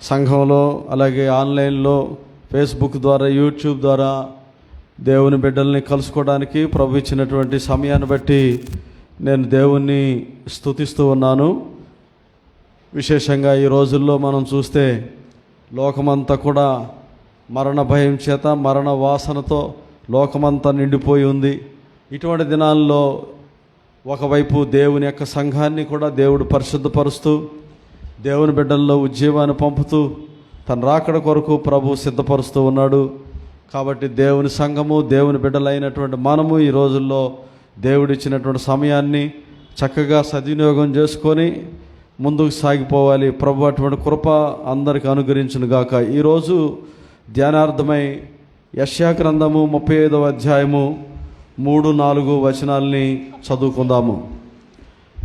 సంఘంలో, అలాగే ఆన్లైన్లో, ఫేస్బుక్ ద్వారా, యూట్యూబ్ ద్వారా దేవుని బిడ్డల్ని కలుసుకోవడానికి ప్రభు ఇచ్చినటువంటి సమయాన్ని బట్టి నేను దేవుణ్ణి స్తుతిస్తూ ఉన్నాను. విశేషంగా ఈ రోజుల్లో మనం చూస్తే లోకమంతా కూడా మరణ భయం చేత, మరణ వాసనతో లోకమంతా నిండిపోయి ఉంది. ఇటువంటి దినాల్లో ఒకవైపు దేవుని యొక్క సంఘాన్ని కూడా దేవుడు పరిశుద్ధపరుస్తూ, దేవుని బిడ్డల్లో ఉజ్జీవాన్ని పంపుతూ, తన రాకడ కొరకు ప్రభు సిద్ధపరుస్తూ ఉన్నాడు. కాబట్టి దేవుని సంఘము, దేవుని బిడ్డలైనటువంటి మనము ఈ రోజుల్లో దేవుడిచ్చినటువంటి సమయాన్ని చక్కగా సద్వినియోగం చేసుకొని ముందుకు సాగిపోవాలి. ప్రభు అటువంటి కృప అందరికీ అనుగ్రహించును గాక. ఈరోజు ధ్యానార్థమై యెషయా గ్రంథము 35వ అధ్యాయము 3-4 వచనాల్ని చదువుకుందాము.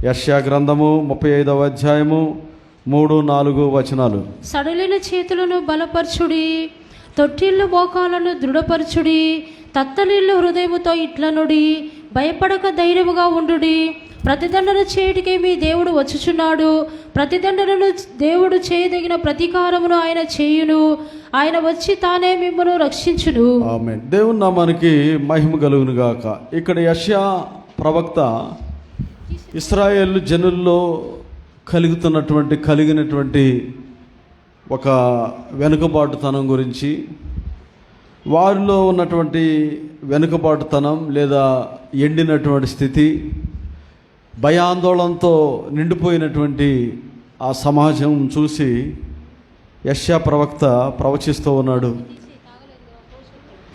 యెషయా గ్రంథము 35వ అధ్యాయము 3-4 వచనాలు. సడలిన చేతులను బలపరచుడి, తొట్టిల్లు మోకాలను దృఢపరచుడి, తత్తలిల్లు హృదయముతో ఇట్లనుడి, భయపడక ధైర్యముగా ఉండుడి. ప్రతిదండన చేయుటకే మీ దేవుడు వచ్చుచున్నాడు. ప్రతిదండనను దేవుడు చేయదగిన ప్రతీకారమును ఆయన చేయును. ఆయన వచ్చి తానే మిమ్మల్ని రక్షించును. ఆమేన్. దేవుని నామానికి మహిమ కలుగును గాక. ఇక్కడ యెషయా ప్రవక్త ఇశ్రాయేలు జనుల్లో కలిగినటువంటి ఒక వెనుకబాటుతనం గురించి, వారిలో ఉన్నటువంటి వెనుకబాటుతనం లేదా ఎండినటువంటి స్థితి, భయాందోళనతో నిండిపోయినటువంటి ఆ సమాజం చూసి యెషయా ప్రవక్త ప్రవచిస్తూ ఉన్నాడు.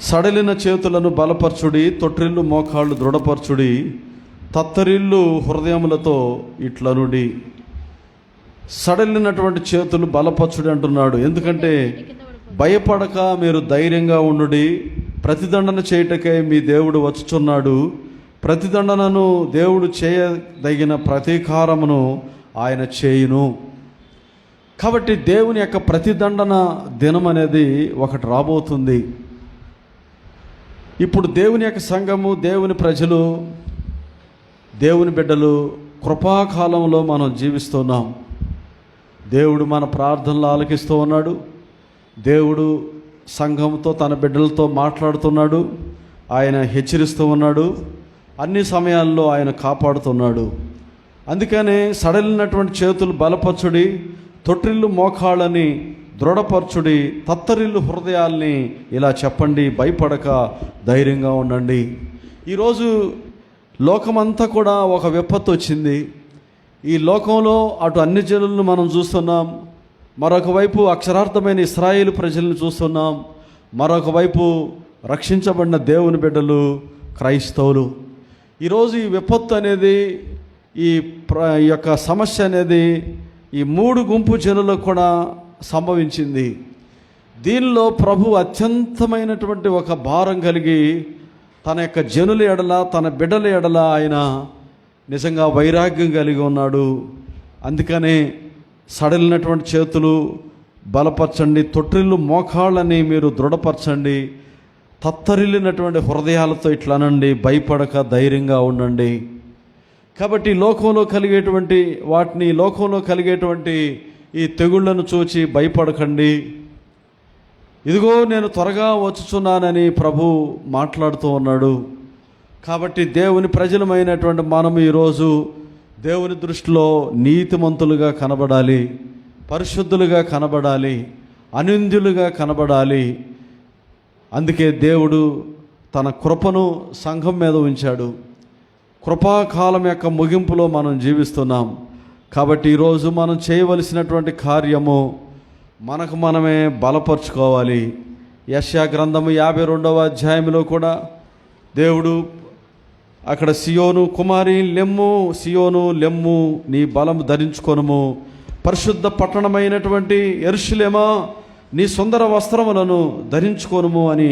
సడలిన చేతులను బలపరచుడి, తొట్టిల్లు మోకాళ్ళు దృఢపరచుడి, తత్తరిల్లు హృదయములతో ఇట్లనుడి. సడలినటువంటి చేతులు బలపరచుడి అంటున్నాడు. ఎందుకంటే భయపడక మీరు ధైర్యంగా ఉండుడి. ప్రతిదండన చేయుటకై మీ దేవుడు వచ్చుచున్నాడు. ప్రతిదండనను దేవుడు చేయదగిన ప్రతీకారమును ఆయన చేయును. కాబట్టి దేవుని యొక్క ప్రతిదండన దినం అనేది ఒకటి రాబోతుంది. ఇప్పుడు దేవుని యొక్క సంఘము, దేవుని ప్రజలు, దేవుని బిడ్డలు కృపాకాలంలో మనం జీవిస్తున్నాం. దేవుడు మన ప్రార్థనలు ఆలకిస్తూ ఉన్నాడు. దేవుడు సంఘంతో, తన బిడ్డలతో మాట్లాడుతున్నాడు. ఆయన హెచ్చరిస్తూ ఉన్నాడు. అన్ని సమయాల్లో ఆయన కాపాడుతున్నాడు. అందుకనే సడలినటువంటి చేతులు బలపరచుడి, తొట్టిల్లు మోకాళ్ళని దృఢపరచుడి, తత్తరిల్లు హృదయాల్ని ఇలా చెప్పండి. భయపడక ధైర్యంగా ఉండండి. ఈరోజు లోకమంతా కూడా ఒక విపత్తు వచ్చింది. ఈ లోకంలో అటు అన్ని జనులను మనం చూస్తున్నాం. మరొక వైపు అక్షరార్థమైన ఇశ్రాయేలు ప్రజలను చూస్తున్నాం. మరొక వైపు రక్షించబడిన దేవుని బిడ్డలు, క్రైస్తవులు. ఈరోజు ఈ విపత్తు అనేది, ఈ యొక్క సమస్య అనేది ఈ 3 గుంపు జనులకు కూడా సంభవించింది. దీనిలో ప్రభు అత్యంతమైనటువంటి ఒక భారం కలిగి తన యొక్క జనుల ఎడల, తన బిడ్డల ఎడల ఆయన నిజంగా వైరాగ్యం కలిగి ఉన్నాడు. అందుకనే సడలినటువంటి చేతులు బలపరచండి, తొట్టిల్లు మోకాళ్ళని మీరు దృఢపరచండి, తత్తరిల్లినటువంటి హృదయాలతో ఇట్లనండి, భయపడక ధైర్యంగా ఉండండి. కాబట్టి లోకంలో కలిగేటువంటి వాటిని, లోకంలో కలిగేటువంటి ఈ తెగుళ్లను చూచి భయపడకండి. ఇదిగో నేను త్వరగా వచ్చుచున్నానని ప్రభు మాట్లాడుతూ ఉన్నాడు. కాబట్టి దేవుని ప్రజలమైనటువంటి మనం ఈరోజు దేవుని దృష్టిలో నీతిమంతులుగా కనబడాలి, పరిశుద్ధులుగా కనబడాలి, అనింద్యులుగా కనబడాలి. అందుకే దేవుడు తన కృపను సంఘం మీద ఉంచాడు. కృపాకాలం యొక్క ముగింపులో మనం జీవిస్తున్నాం. కాబట్టి ఈరోజు మనం చేయవలసినటువంటి కార్యము మనకు మనమే బలపరుచుకోవాలి. యెషయా గ్రంథము 52వ అధ్యాయంలో కూడా దేవుడు అక్కడ సియోను కుమారి లెమ్ము, సియోను లెమ్ము, నీ బలము ధరించుకొనుము, పరిశుద్ధ పట్టణమైనటువంటి యెరూషలేమా నీ సుందర వస్త్రములను ధరించుకొనుము అని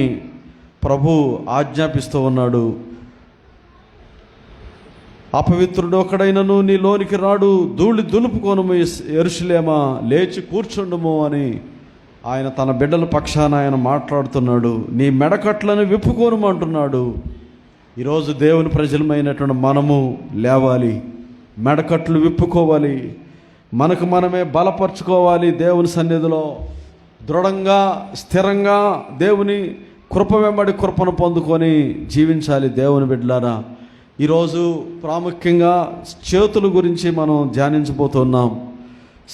ప్రభు ఆజ్ఞాపిస్తూ ఉన్నాడు. అపవిత్రుడు ఒకడైనను నీ లోనికి రాడు, ధూళి దులుపుకొనుము యెరూషలేమా, లేచి కూర్చుండుము అని ఆయన తన బిడ్డల పక్షాన ఆయన మాట్లాడుతున్నాడు. నీ మెడకట్లను విప్పుకోనుము అంటున్నాడు. ఈరోజు దేవుని ప్రజలమైనటువంటి మనము లేవాలి, మెడకట్లు విప్పుకోవాలి. మనకు మనమే బలపరుచుకోవాలి. దేవుని సన్నిధిలో దృఢంగా స్థిరంగా దేవుని కృప వెంబడి కృపను పొందుకొని జీవించాలి. దేవుని బిడ్డలారా, ఈరోజు ప్రాముఖ్యంగా చేతుల గురించి మనం ధ్యానించబోతున్నాం.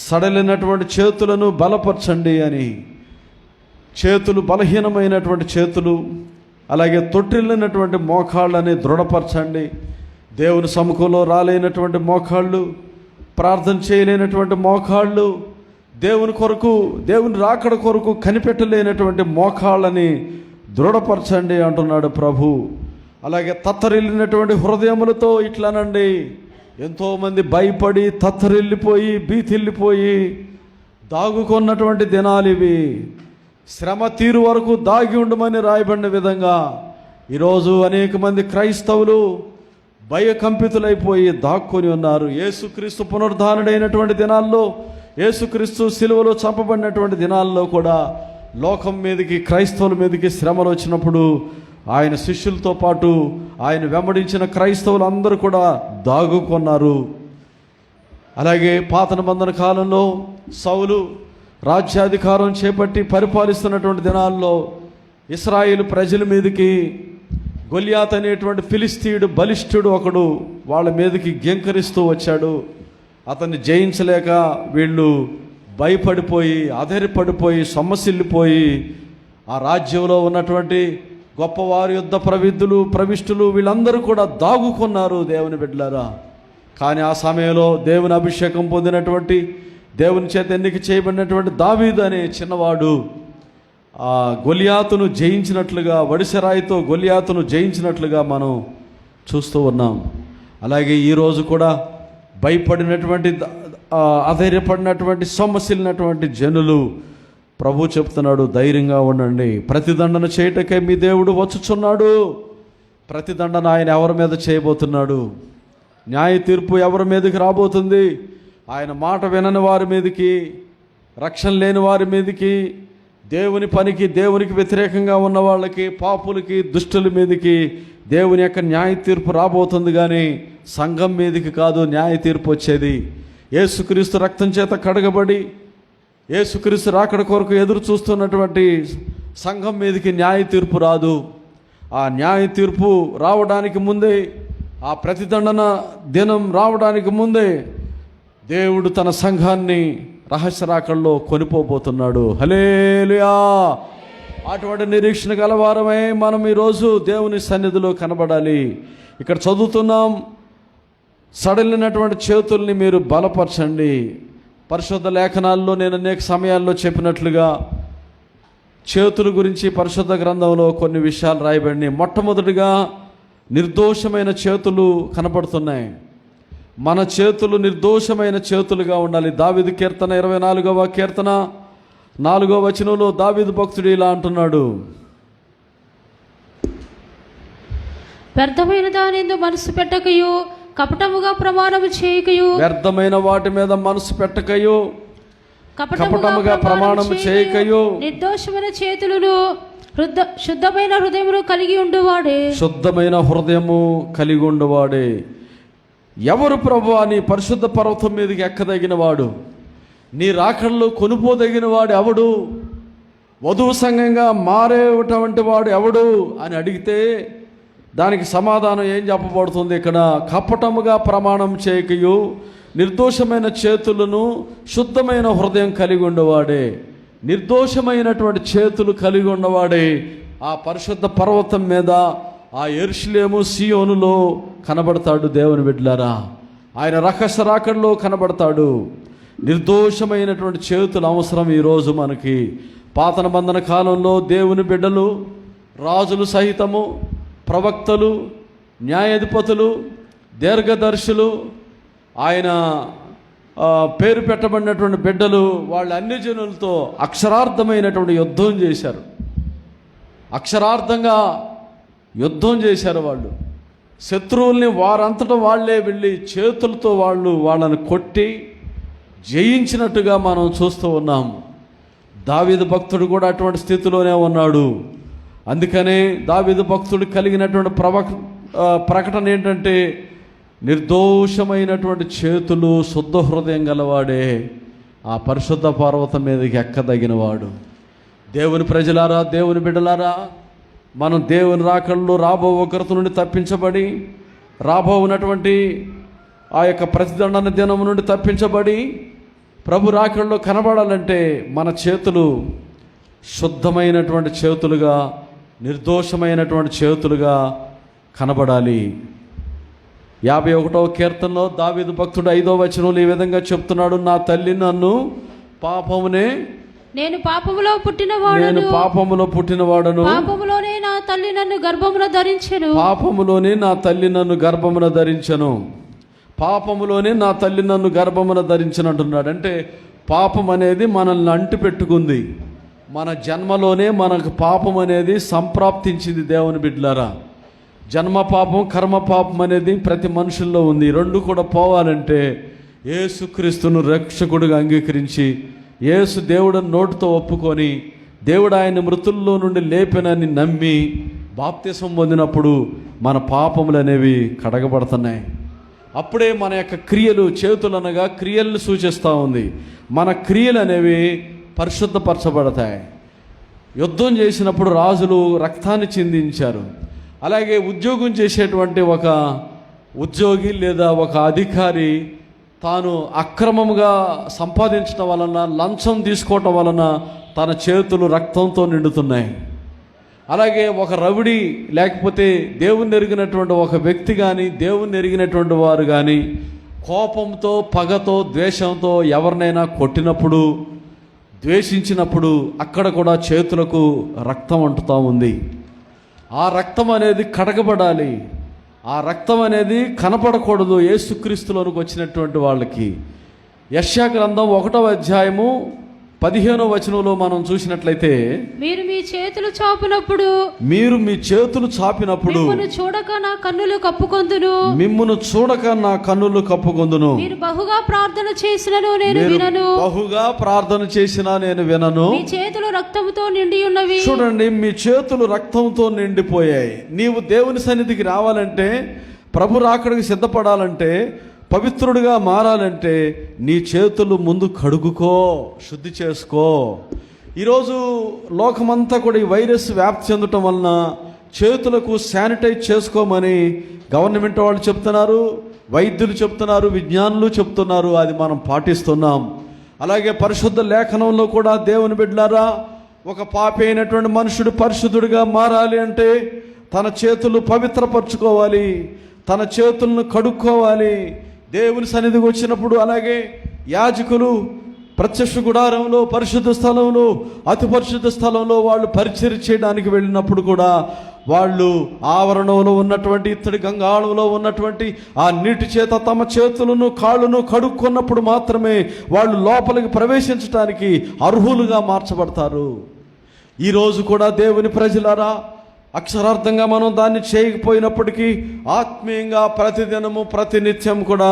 సడలినటువంటి చేతులను బలపరచండి అని. చేతులు బలహీనమైనటువంటి చేతులు, అలాగే తొట్టిల్లినటువంటి మోకాళ్ళని దృఢపరచండి. దేవుని సముఖంలో రాలేనటువంటి మోకాళ్ళు, ప్రార్థన చేయలేనటువంటి మోకాళ్ళు, దేవుని కొరకు దేవుని రాకడ కొరకు కనిపెట్టలేనటువంటి మోకాళ్ళని దృఢపరచండి అంటున్నాడు ప్రభు. అలాగే తత్తరిల్లినటువంటి హృదయములతో ఇట్లానండి. ఎంతోమంది భయపడి తత్తరిల్లిపోయి భీతిల్లిపోయి దాగుకున్నటువంటి దినాలు ఇవి. శ్రమ తీరు వరకు దాగి ఉండమని రాయబడిన విధంగా ఈరోజు అనేక మంది క్రైస్తవులు భయకంపితులైపోయి దాక్కుని ఉన్నారు. యేసుక్రీస్తు పునరుద్ధానుడైనటువంటి దినాల్లో, యేసుక్రీస్తు సిలువలో చంపబడినటువంటి దినాల్లో కూడా లోకం మీదకి, క్రైస్తవుల మీదకి శ్రమలు వచ్చినప్పుడు ఆయన శిష్యులతో పాటు ఆయన వెంబడించిన క్రైస్తవులు అందరూ కూడా దాగుకున్నారు. అలాగే పాత నిబంధన కాలంలో సౌలు రాజ్యాధికారం చేపట్టి పరిపాలిస్తున్నటువంటి దినాల్లో ఇశ్రాయేలు ప్రజల మీదకి గొల్యాత్ అనేటువంటి ఫిలిస్తీయుడు బలిష్ఠుడు ఒకడు వాళ్ళ మీదకి గెంకరిస్తూ వచ్చాడు. అతన్ని జయించలేక వీళ్ళు భయపడిపోయి అధైర్యపడిపోయి సొమ్మసిల్లిపోయి ఆ రాజ్యంలో ఉన్నటువంటి గొప్పవారి యుద్ధ ప్రవిష్టులు వీళ్ళందరూ కూడా దాగుకున్నారు. దేవుని బిడ్డలారా, కానీ ఆ సమయంలో దేవుని అభిషేకం పొందినటువంటి, దేవుని చేత ఎన్నిక చేయబడినటువంటి దావీదు అనే చిన్నవాడు ఆ గొలియాతును జయించినట్లుగా, వడిసెరాయితో గొలియాతును జయించినట్లుగా మనం చూస్తూ ఉన్నాం. అలాగే ఈరోజు కూడా భయపడినటువంటి, అధైర్యపడినటువంటి, సొమ్మసిల్లినటువంటి జనులు ప్రభు చెప్తున్నాడు, ధైర్యంగా ఉండండి. ప్రతిదండన చేయటకే మీ దేవుడు వచ్చుచున్నాడు. ప్రతిదండన ఆయన ఎవరి మీద చేయబోతున్నాడు? న్యాయ తీర్పు ఎవరి మీదకి రాబోతుంది? ఆయన మాట వినని వారి మీదకి, రక్షణ లేని వారి మీదకి, దేవుని పనికి, దేవునికి వ్యతిరేకంగా ఉన్న వాళ్ళకి, పాపులకి, దుష్టుల మీదకి దేవుని యొక్క న్యాయ తీర్పు రాబోతుంది. కానీ సంఘం మీదకి కాదు న్యాయ తీర్పు వచ్చేది. యేసుక్రీస్తు రక్తం చేత కడగబడి యేసుక్రీస్తు రాకడ కొరకు ఎదురు చూస్తున్నటువంటి సంఘం మీదకి న్యాయ తీర్పు రాదు. ఆ న్యాయ తీర్పు రావడానికి ముందే, ఆ ప్రతిదండన దినం రావడానికి ముందే దేవుడు తన సంఘాన్ని రహస్య రాకడలో కొనిపోబోతున్నాడు. హల్లెలూయా! అటువంటి నిరీక్షణ గలవారమే మనం ఈరోజు దేవుని సన్నిధిలో కనబడాలి. ఇక్కడ చదువుతున్నాం, సడలినటువంటి చేతుల్ని మీరు బలపరచండి. పరిశుద్ధ లేఖనాల్లో నేను అనేక సమయాల్లో చెప్పినట్లుగా చేతుల గురించి పరిశుద్ధ గ్రంథంలో కొన్ని విషయాలు రాయబడినాయి. మొట్టమొదటిగా నిర్దోషమైన చేతులు కనపడుతున్నాయి. మన చేతులు నిర్దోషమైన చేతులుగా ఉండాలి. దావీదు కీర్తన 24వ కీర్తన 4వ వచనంలో దావీదు భక్తుడు ఇలా అంటున్నాడు, వ్యర్థమైన దానియందు మనసు పెట్టకయు, కపటముగా ప్రమాణము చేయకయు. వ్యర్థమైన వాటి మీద మనసు పెట్టకయు, కపటముగా ప్రమాణము చేయకయు. నిర్దోషమైన చేతులను శుద్ధమైన హృదయమును కలిగి ఉండువాడే. శుద్ధమైన హృదయము కలిగి ఉండువాడే. ఎవరు ప్రభువా నీ పరిశుద్ధ పర్వతం మీదకి ఎక్కదగిన వాడు? నీ రాకడలో కొనుపోదగిన వాడు ఎవడు? వధువు సంఘంగా మారేటువంటి వాడు ఎవడు అని అడిగితే దానికి సమాధానం ఏం చెప్పబడుతుంది? ఇక్కడ కపటముగా ప్రమాణం చేయకయు, నిర్దోషమైన చేతులను, శుద్ధమైన హృదయం కలిగి ఉండవాడే. నిర్దోషమైనటువంటి చేతులు కలిగి ఉన్నవాడే ఆ పరిశుద్ధ పర్వతం మీద, ఆ యెరూషలేము సీయోనులో కనబడతాడు. దేవుని బిడ్డలారా, ఆయన రహస్య రాకడలో కనబడతాడు. నిర్దోషమైనటువంటి చేతులు అవసరం ఈరోజు మనకి. పాత నిబంధన కాలంలో దేవుని బిడ్డలు, రాజులు సహితము, ప్రవక్తలు, న్యాయాధిపతులు, దీర్ఘదర్శులు, ఆయన పేరు పెట్టబడినటువంటి బిడ్డలు, వాళ్ళ అన్ని జనులతో అక్షరార్థమైనటువంటి యుద్ధం చేశారు. అక్షరార్థంగా యుద్ధం చేశారు. వాళ్ళు శత్రువుల్ని వారంతటా వాళ్ళే వెళ్ళి చేతులతో వాళ్ళని కొట్టి జయించినట్టుగా మనం చూస్తూ ఉన్నాం. దావీదు భక్తుడు కూడా అటువంటి స్థితిలోనే ఉన్నాడు. అందుకనే దావీదు భక్తుడు కలిగినటువంటి ప్రకటన ఏంటంటే, నిర్దోషమైనటువంటి చేతులు, శుద్ధ హృదయం గలవాడే ఆ పరిశుద్ధ పర్వతం మీదకి ఎక్కదగినవాడు. దేవుని ప్రజలారా, దేవుని బిడ్డలారా, మనం దేవుని రాకడలో రాబో ఉగ్రత నుండి తప్పించబడి, రాబోనటువంటి ఆ యొక్క ప్రతిదండన దినం నుండి తప్పించబడి ప్రభు రాకడలో కనబడాలంటే మన చేతులు శుద్ధమైనటువంటి చేతులుగా, నిర్దోషమైనటువంటి చేతులుగా కనబడాలి. 51వ కీర్తనలో దావీదు భక్తుడు 5వ వచనంలో ఈ విధంగా చెప్తున్నాడు, నా తల్లి నన్ను నేను పాపములో పుట్టినవాడను, పాపములోనే నా తల్లి నన్ను గర్భమున ధరించెను, పాపములోనే నా తల్లి నన్ను గర్భమున ధరించెను, పాపములోనే నా తల్లి నన్ను గర్భమున ధరించెను అంటున్నాడు. అంటే పాపం అనేది మనల్ని అంటి పెట్టుకుంది. మన జన్మలోనే మనకు పాపం అనేది సంప్రాప్తించింది. దేవుని బిడ్డలారా, జన్మ పాపం, కర్మ పాపం అనేది ప్రతి మనుషుల్లో ఉంది. రెండు కూడా పోవాలంటే యేసుక్రీస్తును రక్షకుడిగా అంగీకరించి, యేసు దేవుడిని నోటితో ఒప్పుకొని, దేవుడు ఆయన మృతుల్లో నుండి లేపినని నమ్మి బాప్తిసం పొందినప్పుడు మన పాపములు అనేవి కడగబడుతున్నాయి. అప్పుడే మన యొక్క క్రియలు, చేతులు అనగా క్రియలను సూచిస్తూ ఉంది, మన క్రియలు అనేవి పరిశుద్ధపరచబడతాయి. యుద్ధం చేసినప్పుడు రాజులు రక్తాన్ని చిందించారు. అలాగే ఉద్యోగం చేసేటువంటి ఒక ఉద్యోగి లేదా ఒక అధికారి తాను అక్రమంగా సంపాదించడం వలన, లంచం తీసుకోవటం వలన తన చేతులు రక్తంతో నిండుతున్నాయి. అలాగే ఒక రౌడీ లేకపోతే దేవుని ఎరిగినటువంటి ఒక వ్యక్తి కానీ, దేవుని ఎరిగినటువంటి వారు కానీ కోపంతో, పగతో, ద్వేషంతో ఎవరినైనా కొట్టినప్పుడు, ద్వేషించినప్పుడు అక్కడ కూడా చేతులకు రక్తం అంటుతూ ఉంది. ఆ రక్తం అనేది కడగబడాలి. ఆ రక్తం అనేది కనపడకూడదు యేసుక్రీస్తులోనికి వచ్చినటువంటి వాళ్ళకి. యెషయా గ్రంథం 1వ అధ్యాయము 15వ వచనంలో మనం చూసినట్లయితే, మీరు మీ చేతులు చాపినప్పుడు మిమ్మును చూడక నా కన్నులు కప్పుకొందును, మీరు బహుగా ప్రార్థన చేసినా నేను వినను, మీ చేతులు రక్తంతో నిండి ఉన్నవి. చూడండి, మీ చేతులు రక్తంతో నిండిపోయాయి. నీవు దేవుని సన్నిధికి రావాలంటే, ప్రభు రాకడికి సిద్ధపడాలంటే, పవిత్రుడిగా మారాలంటే నీ చేతులు ముందు కడుగుకో, శుద్ధి చేసుకో. ఈరోజు లోకమంతా కూడా ఈ వైరస్ వ్యాప్తి చెందటం వలన చేతులకు శానిటైజ్ చేసుకోమని గవర్నమెంట్ వాళ్ళు చెప్తున్నారు, వైద్యులు చెప్తున్నారు, విజ్ఞానులు చెప్తున్నారు. అది మనం పాటిస్తున్నాం. అలాగే పరిశుద్ధ లేఖనంలో కూడా దేవుని బిడ్డలారా, ఒక పాపి అయినటువంటి మనుషుడు పరిశుద్ధుడిగా మారాలి అంటే తన చేతులు పవిత్రపరచుకోవాలి, తన చేతులను కడుక్కోవాలి. దేవుని సన్నిధికి వచ్చినప్పుడు అలాగే యాజకులు ప్రత్యక్ష గుడారంలో, పరిశుద్ధ స్థలంలో, అతి పరిశుద్ధ స్థలంలో వాళ్ళు పరిచర్య చేయడానికి వెళ్ళినప్పుడు కూడా వాళ్ళు ఆవరణంలో ఉన్నటువంటి, ఇత్తడి గంగాళంలో ఉన్నటువంటి ఆ నీటి చేత తమ చేతులను, కాళ్ళను కడుక్కున్నప్పుడు మాత్రమే వాళ్ళు లోపలికి ప్రవేశించడానికి అర్హులుగా మార్చబడతారు. ఈరోజు కూడా దేవుని ప్రజలారా, అక్షరార్థంగా మనం దాన్ని చేయకపోయినప్పటికీ ఆత్మీయంగా ప్రతిదినము, ప్రతినిత్యం కూడా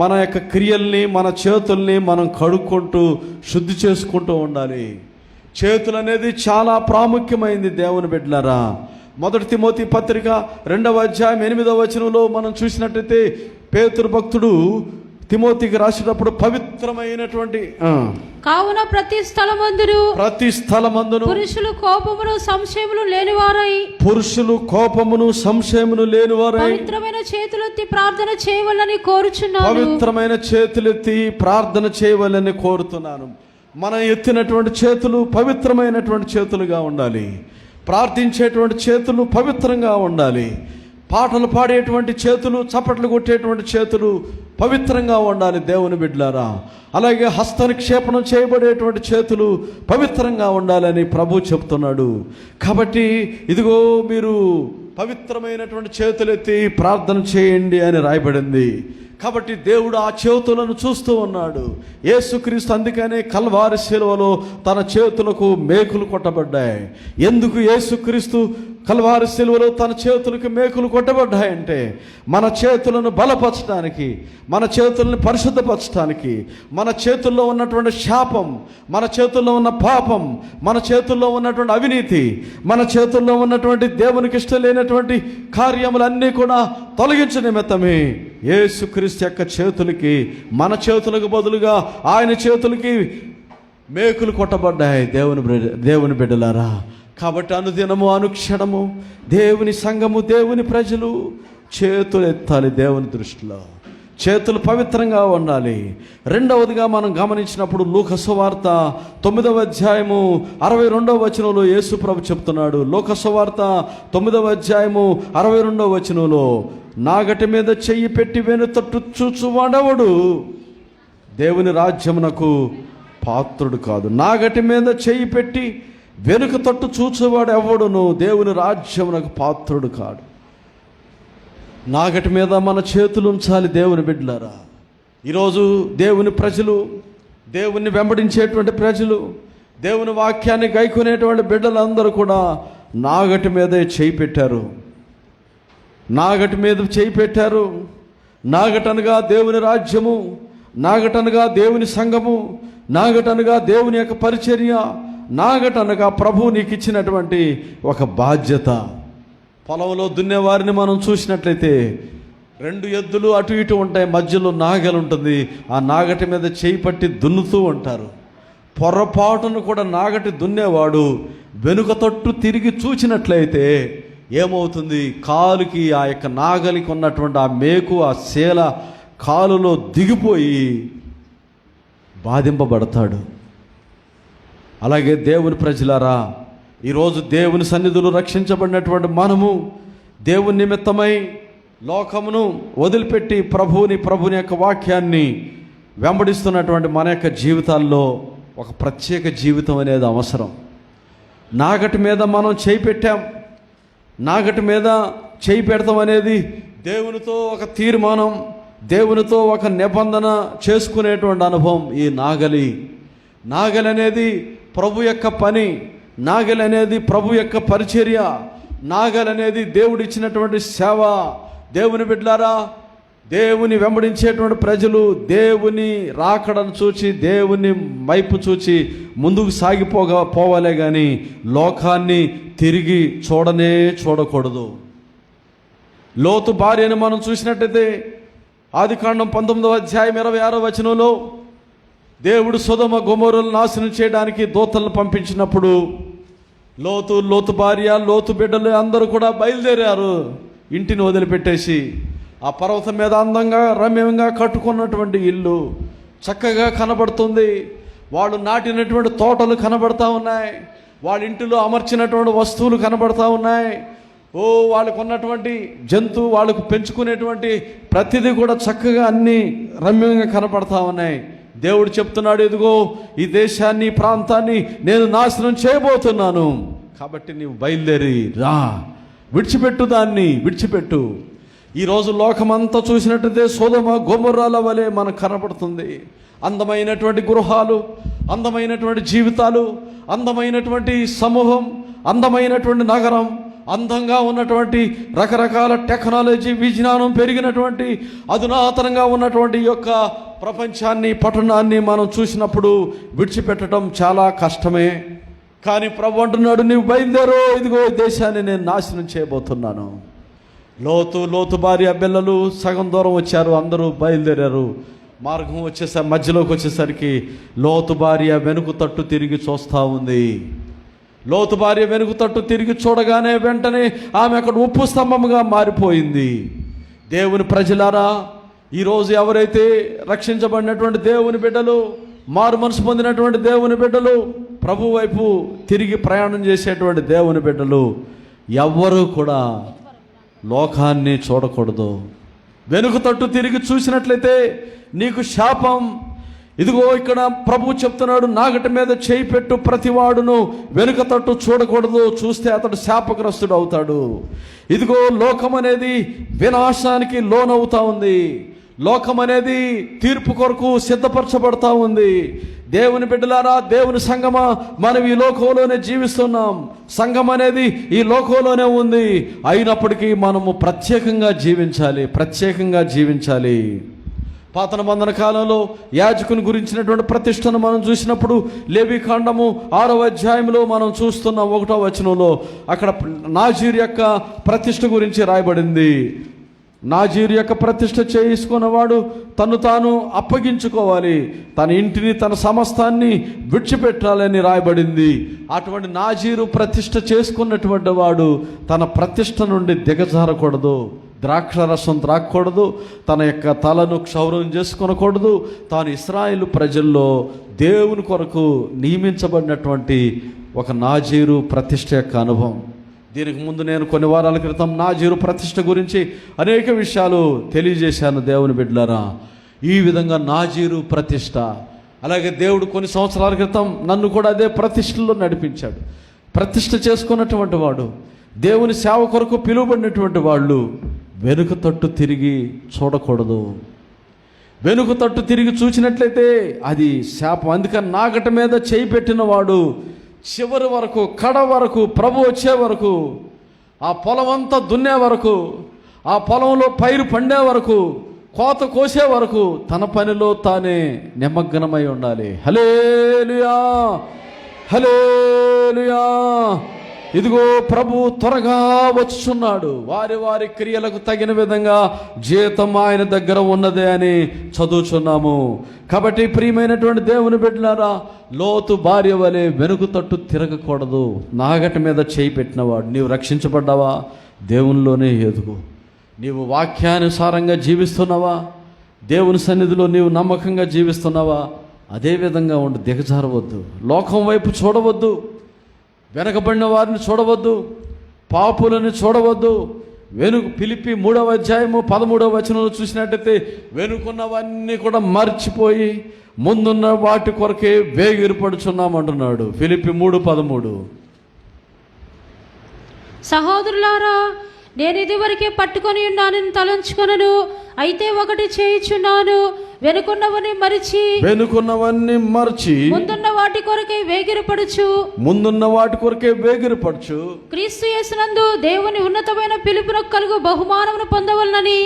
మన యొక్క క్రియల్ని, మన చేతుల్ని మనం కడుక్కుంటూ శుద్ధి చేసుకుంటూ ఉండాలి. చేతులు అనేది చాలా ప్రాముఖ్యమైంది దేవుని బిడ్డలారా. 1 తిమోతి పత్రిక 2వ అధ్యాయం 8వ వచనంలో మనం చూసినట్టయితే, పేతురు భక్తుడు తిమోతికి రాసేటప్పుడు పవిత్రమైనటువంటి కావున ప్రతి స్థలమందును పురుషులు కోపమును సంశయమును లేనివారై పవిత్రమైన చేతులెత్తి ప్రార్థన చేయవలని కోరుతున్నాను. మనం ఎత్తినటువంటి చేతులు పవిత్రమైనటువంటి చేతులుగా ఉండాలి. ప్రార్థించేటువంటి చేతులు పవిత్రంగా ఉండాలి. పాటలు పాడేటువంటి చేతులు, చప్పట్లు కొట్టేటువంటి చేతులు పవిత్రంగా ఉండాలి దేవుని బిడ్డలారా. అలాగే హస్తనిక్షేపణం చేయబడేటువంటి చేతులు పవిత్రంగా ఉండాలని ప్రభు చెప్తున్నాడు. కాబట్టి ఇదిగో మీరు పవిత్రమైనటువంటి చేతులెత్తి ప్రార్థన చేయండి అని రాయబడింది. కాబట్టి దేవుడు ఆ చేతులను చూస్తూ ఉన్నాడు. యేసుక్రీస్తు అందుకనే కల్వారి శిలువలో తన చేతులకు మేకులు కొట్టబడ్డాయి. ఎందుకు యేసుక్రీస్తు కల్వారి సిలువలో తన చేతులకు మేకులు కొట్టబడ్డాయంటే మన చేతులను బలపరచడానికి, మన చేతులను పరిశుద్ధపరచడానికి, మన చేతుల్లో ఉన్నటువంటి శాపం, మన చేతుల్లో ఉన్న పాపం, మన చేతుల్లో ఉన్నటువంటి అవినీతి, మన చేతుల్లో ఉన్నటువంటి దేవునికి ఇష్టం లేనటువంటి కార్యములన్నీ కూడా తొలగించే నిమిత్తమే యేసుక్రీస్తు యొక్క చేతులకి, మన చేతులకు బదులుగా ఆయన చేతులకి మేకులు కొట్టబడ్డాయి. దేవుని బిడ్డలారా, కాబట్టి అనుదినము అనుక్షణము దేవుని సంఘము, దేవుని ప్రజలు చేతులు ఎత్తాలి. దేవుని దృష్టిలో చేతులు పవిత్రంగా ఉండాలి. రెండవదిగా మనం గమనించినప్పుడు లూకా సువార్త 9వ అధ్యాయము 62వ వచనంలో యేసు ప్రభు చెప్తున్నాడు. లూకా సువార్త 9వ అధ్యాయము 62వ వచనంలో, నాగటి మీద చెయ్యి పెట్టి వెనుతట్టు చూచువాడెవడు దేవుని రాజ్యమునకు పాత్రుడు కాదు. నాగటి మీద చెయ్యి పెట్టి వెనుక తట్టు చూచేవాడు ఎవడును దేవుని రాజ్యమునకు పాత్రుడు కాడు. నాగటి మీద మన చేతులు ఉంచాలి. దేవుని బిడ్డలారా, ఈరోజు దేవుని ప్రజలు, దేవుణ్ణి వెంబడించేటువంటి ప్రజలు, దేవుని వాక్యాన్ని గైకొనేటువంటి బిడ్డలందరూ కూడా నాగటి మీదే చేయి పెట్టారు. నాగటి మీద చేయి పెట్టారు. నాగటనగా దేవుని రాజ్యము, నాగటనగా దేవుని సంఘము, నాగటనగా దేవుని యొక్క పరిచర్య, నాగటనగా ప్రభు నీకు ఇచ్చినటువంటి ఒక బాధ్యత. పొలంలో దున్నేవారిని మనం చూసినట్లయితే 2 ఎద్దులు అటు ఇటు ఉంటాయి, మధ్యలో నాగలి ఉంటుంది. ఆ నాగటి మీద చేయి పట్టి దున్నుతూ ఉంటారు. పొరపాటును కూడా నాగటి దున్నేవాడు వెనుక తట్టు తిరిగి చూచినట్లయితే ఏమవుతుంది? కాలుకి, ఆ యొక్క నాగలికి ఉన్నటువంటి ఆ మేకు, ఆ శీల కాలులో దిగిపోయి బాధింపబడతాడు. అలాగే దేవుని ప్రజలారా, ఈరోజు దేవుని సన్నిధిలో రక్షించబడినటువంటి మనము దేవుని నిమిత్తమై లోకమును వదిలిపెట్టి ప్రభుని యొక్క వాక్యాన్ని వెంబడిస్తున్నటువంటి మన యొక్క జీవితాల్లో ఒక ప్రత్యేక జీవితం అనేది అవసరం. నాగటి మీద మనం చేయి పెట్టాం. నాగటి మీద చేయి పెడతాం అనేది దేవునితో ఒక తీర్మానం, దేవునితో ఒక నిబంధన చేసుకునేటువంటి అనుభవం. ఈ నాగలి అనేది ప్రభు యొక్క పని, నాగలి అనేది ప్రభు యొక్క పరిచర్య, నాగలి అనేది దేవుడిచ్చినటువంటి సేవ. దేవుని బిడ్డలారా, దేవుని వెంబడించేటువంటి ప్రజలు దేవుని రాకడను చూచి, దేవుని వైపు చూచి ముందుకు పోవాలే కానీ లోకాన్ని తిరిగి చూడకూడదు. లోతు భార్యను మనం చూసినట్టయితే ఆదికాండం 19వ అధ్యాయం 26వ వచనంలో దేవుడు సొదొమ గొమొర్రాను నాశనం చేయడానికి దూతలను పంపించినప్పుడు లోతు భార్య, లోతు బిడ్డలు అందరూ కూడా బయలుదేరారు. ఇంటిని వదిలిపెట్టేసి ఆ పర్వతం మీద అందంగా రమ్యంగా కట్టుకున్నటువంటి ఇల్లు చక్కగా కనబడుతుంది. వాళ్ళు నాటినటువంటి తోటలు కనబడతా ఉన్నాయి. వాళ్ళ ఇంటిలో అమర్చినటువంటి వస్తువులు కనబడతా ఉన్నాయి. వాళ్ళకు ఉన్నటువంటి జంతువు, వాళ్ళకు పెంచుకునేటువంటి ప్రతిదీ కూడా చక్కగా అన్నీ రమ్యంగా కనపడతా ఉన్నాయి. దేవుడు చెప్తున్నాడు, ఇదిగో ఈ దేశాన్ని, ఈ ప్రాంతాన్ని నేను నాశనం చేయబోతున్నాను, కాబట్టి నీవు బయలుదేరి రా, విడిచిపెట్టు. ఈరోజు లోకమంతా చూసినట్టయితే సొదొమ గొమొర్రాల వలె మనకు కనపడుతుంది. అందమైనటువంటి గృహాలు, అందమైనటువంటి జీవితాలు, అందమైనటువంటి సమూహం, అందమైనటువంటి నగరం, అందంగా ఉన్నటువంటి రకరకాల టెక్నాలజీ, విజ్ఞానం పెరిగినటువంటి అధునాతనంగా ఉన్నటువంటి యొక్క ప్రపంచాన్ని, పట్టణాన్ని మనం చూసినప్పుడు విడిచిపెట్టడం చాలా కష్టమే. కానీ ప్రభు అంటున్నాడు, నీవు బయలుదేరు, ఇదిగో దేశాన్ని నేను నాశనం చేయబోతున్నాను. లోతు భార్య బిడ్డలు సగం దూరం వచ్చారు, అందరూ బయలుదేరారు. మార్గం మధ్యలోకి వచ్చేసరికి లోతు భార్య వెనుక తట్టు తిరిగి చూస్తూ ఉంది. లోతు భార్య వెనుక తట్టు తిరిగి చూడగానే వెంటనే ఆమె అక్కడ ఉప్పు స్తంభముగా మారిపోయింది. దేవుని ప్రజలారా, ఈరోజు ఎవరైతే రక్షించబడినటువంటి దేవుని బిడ్డలు, మారు మనసు పొందినటువంటి దేవుని బిడ్డలు, ప్రభు వైపు తిరిగి ప్రయాణం చేసేటువంటి దేవుని బిడ్డలు ఎవ్వరూ కూడా లోకాన్ని చూడకూడదు. వెనుక తట్టు తిరిగి చూసినట్లయితే నీకు శాపం. ఇదిగో ఇక్కడ ప్రభు చెప్తున్నాడు, నాగటి మీద చేయి పెట్టు ప్రతివాడును వెనుక తట్టు చూడకూడదు, చూస్తే అతడు శాపగ్రస్తుడు అవుతాడు. ఇదిగో లోకం అనేది వినాశానికి లోనవుతా ఉంది. లోకం అనేది తీర్పు కొరకు సిద్ధపరచబడతా ఉంది. దేవుని బిడ్డలారా, దేవుని సంఘమా, మనం ఈ లోకంలోనే జీవిస్తున్నాం. సంఘం అనేది ఈ లోకంలోనే ఉంది. అయినప్పటికీ మనము ప్రత్యేకంగా జీవించాలి. పాత నిబంధన కాలంలో యాజకుని గురించినటువంటి ప్రతిష్టను మనం చూసినప్పుడు లేవీకాండము 6వ అధ్యాయంలో మనం చూస్తున్నాం. 1వ వచనంలో అక్కడ నాజీర్ యొక్క ప్రతిష్ట గురించి రాయబడింది. నాజీర్ యొక్క ప్రతిష్ట చేసుకున్నవాడు తను తాను అప్పగించుకోవాలి, తన ఇంటిని తన సమస్తాన్ని విడిచిపెట్టాలని రాయబడింది. అటువంటి నాజీరు ప్రతిష్ట చేసుకున్నటువంటి వాడు తన ప్రతిష్ట నుండి దిగజారకూడదు, ద్రాక్షరసం త్రాగకూడదు, తన యొక్క తలను క్షౌరం చేసుకొనకూడదు. తాను ఇశ్రాయేలు ప్రజల్లో దేవుని కొరకు నియమించబడినటువంటి ఒక నాజీరు ప్రతిష్ట యొక్క అనుభవం. దీనికి ముందు నేను కొన్ని వారాల క్రితం నాజీరు ప్రతిష్ట గురించి అనేక విషయాలు తెలియజేశాను. దేవుని బిడ్డలారా, ఈ విధంగా నాజీరు ప్రతిష్ట, అలాగే దేవుడు కొన్ని సంవత్సరాల క్రితం నన్ను కూడా అదే ప్రతిష్టలో నడిపించాడు. ప్రతిష్ట చేసుకున్నటువంటి వాడు, దేవుని సేవ కొరకు పిలువబడినటువంటి వాళ్ళు వెనుక తట్టు తిరిగి చూడకూడదు. వెనుక తట్టు తిరిగి చూసినట్లయితే అది శాపం. అందుకని నాగట మీద చేయి పెట్టిన వాడు చివరి వరకు, కడ వరకు, ప్రభు వచ్చే వరకు, ఆ పొలం అంతా దున్నే వరకు, ఆ పొలంలో పైరు పండే వరకు, కోత కోసే వరకు తన పనిలో తానే నిమగ్నమై ఉండాలి. హల్లెలూయా, హల్లెలూయా. ఇదిగో ప్రభు త్వరగా వచ్చుచున్నాడు. వారి వారి క్రియలకు తగిన విధంగా జీతం ఆయన దగ్గర ఉన్నదే అని చదువుచున్నాము. కాబట్టి ప్రియమైనటువంటి దేవుని బిడ్డలారా, లోతు భార్య వలె వెనుక తట్టు తిరగకూడదు. నాగటి మీద చేయి పెట్టినవాడు, నీవు రక్షించబడ్డావా? దేవునిలోనే ఎదుగు. నీవు వాక్యానుసారంగా జీవిస్తున్నావా? దేవుని సన్నిధిలో నీవు నమ్మకంగా జీవిస్తున్నావా? అదే విధంగా ఉండి దిగజారవద్దు. లోకం వైపు చూడవద్దు, వెనకబడిన వారిని చూడవద్దు, పాపులను చూడవద్దు. ఫిలిప్పి 3వ అధ్యాయము 13వ వచనంలో చూసినట్టయితే వెనుకున్నవన్నీ కూడా మర్చిపోయి ముందున్న వాటి కొరకే వేగిరపడుచున్నామంటున్నాడు. ఫిలిప్పి 3:13. సహోదరులారా, నేను ఇదివరకే పట్టుకొని ఉన్నానని తలంచుకొనను, అయితే ఒకటి చేయుచున్నాను, వెనుకున్నవన్నీ మరిచి ముందున్న వాటి కొరకే వేగిరపడుచు క్రీస్తు యేసునందు దేవుని ఉన్నతమైన పిలుపునకు కలుగు బహుమానమును పొందవలనని,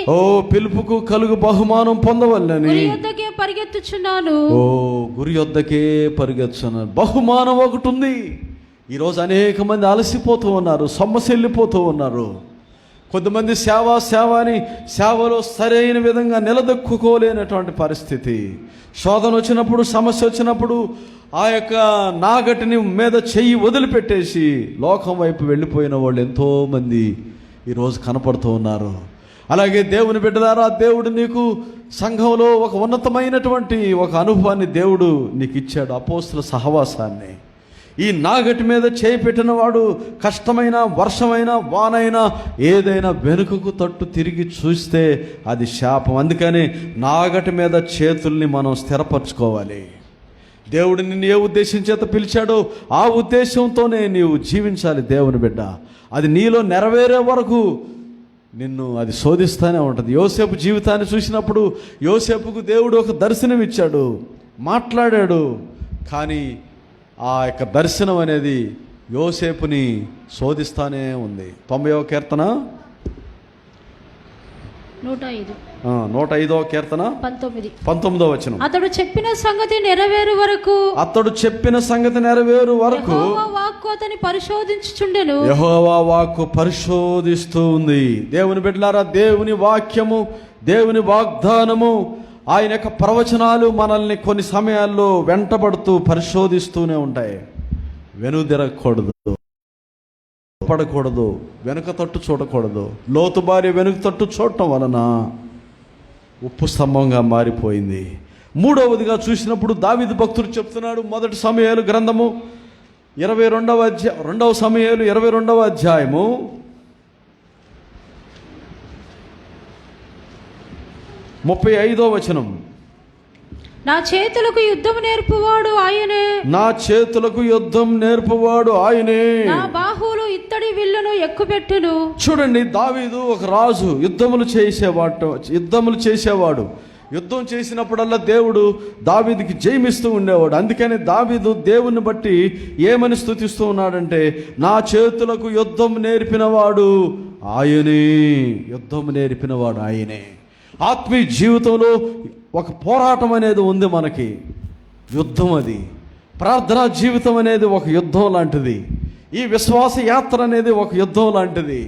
పిలుపుకు కలుగు బహుమానం పొందవలనని గురి యొద్దకే పరిగెత్తుచున్నాను. గురి యొద్దకే పరిగెత్తుచున్నాను. బహుమానం ఒకటి ఉంది. ఈరోజు అనేక మంది అలసిపోతూ ఉన్నారు, సొమ్మసిల్లిపోతూ ఉన్నారు. కొంతమంది సేవ అని సేవలో సరైన విధంగా నిలదొక్కుకోలేనటువంటి పరిస్థితి. శోధన వచ్చినప్పుడు, సమస్య వచ్చినప్పుడు ఆ యొక్క నాగటిని మీద చెయ్యి వదిలిపెట్టేసి లోకం వైపు వెళ్ళిపోయిన వాళ్ళు ఎంతోమంది ఈరోజు కనపడుతూ ఉన్నారు. అలాగే దేవుని బిడ్డలారా, దేవుడు నీకు సంఘంలో ఒక ఉన్నతమైనటువంటి ఒక అనుభవాన్ని దేవుడు నీకు ఇచ్చాడు, అపోస్తుల సహవాసాన్ని. ఈ నాగటి మీద చేయి పెట్టిన వాడు కష్టమైన, వర్షమైన, వానైనా ఏదైనా వెనుకకు తట్టు తిరిగి చూస్తే అది శాపం. అందుకని నాగటి మీద చేతుల్ని మనం స్థిరపరచుకోవాలి. దేవుడు నిన్ను ఏ ఉద్దేశం చేత పిలిచాడో ఆ ఉద్దేశంతోనే నీవు జీవించాలి. దేవుని బిడ్డ, అది నీలో నెరవేరే వరకు నిన్ను అది శోధిస్తూనే ఉంటుంది. యోసేపు జీవితాన్ని చూసినప్పుడు యోసేపుకు దేవుడు ఒక దర్శనం ఇచ్చాడు, మాట్లాడాడు. కానీ ఆ యొక్క దర్శనం అనేది యోసేపుని శోధిస్తానే ఉంది. 90వ కీర్తన 105వ కీర్తన 19వ వచనం. అతడు చెప్పిన సంగతి నెరవేరు వరకు యెహోవా వాక్కు అతని పరిశోధించుచుండెను. యెహోవా వాక్కు పరిశోధిస్తూ ఉంది. దేవుని బిడ్డలారా, దేవుని వాక్యము, దేవుని వాగ్దానము, ఆయన యొక్క ప్రవచనాలు మనల్ని కొన్ని సమయాల్లో వెంటబడుతూ పరిశోధిస్తూనే ఉంటాయి. వెనుదిరగకూడదు, పడకూడదు, వెనుక తట్టు చూడకూడదు. లోతు భార్య వెనుక తట్టు చూడటం వలన ఉప్పు స్తంభంగా మారిపోయింది. మూడవదిగా చూసినప్పుడు దావీదు భక్తుడు చెప్తున్నాడు, 1 సమూయేలు గ్రంథము 2 సమూయేలు 22వ అధ్యాయము 35వ వచనం. నా చేతులకు యుద్ధం నేర్పువాడు ఆయనే, నా చేతులకు యుద్ధం నేర్పువాడు ఆయనే, నా బాహువులు ఇత్తడి విల్లును ఎక్కుపెట్టును. చూడండి, దావీదు ఒక రాజు, యుద్ధములు చేసేవాడు. యుద్ధం చేసినప్పుడల్లా దేవుడు దావీదుకి జయమిస్తూ ఉండేవాడు. అందుకని దావీదు దేవుని బట్టి ఏమని స్తుతిస్తూ ఉన్నాడంటే, నా చేతులకు యుద్ధం నేర్పినవాడు ఆయనే, యుద్ధం నేర్పినవాడు ఆయనే. ఆత్మీయ జీవితంలో ఒక పోరాటం అనేది ఉంది మనకి, యుద్ధం అది. ప్రార్థనా జీవితం అనేది ఒక యుద్ధం లాంటిది. ఈ విశ్వాస యాత్ర అనేది ఒక యుద్ధం లాంటిది.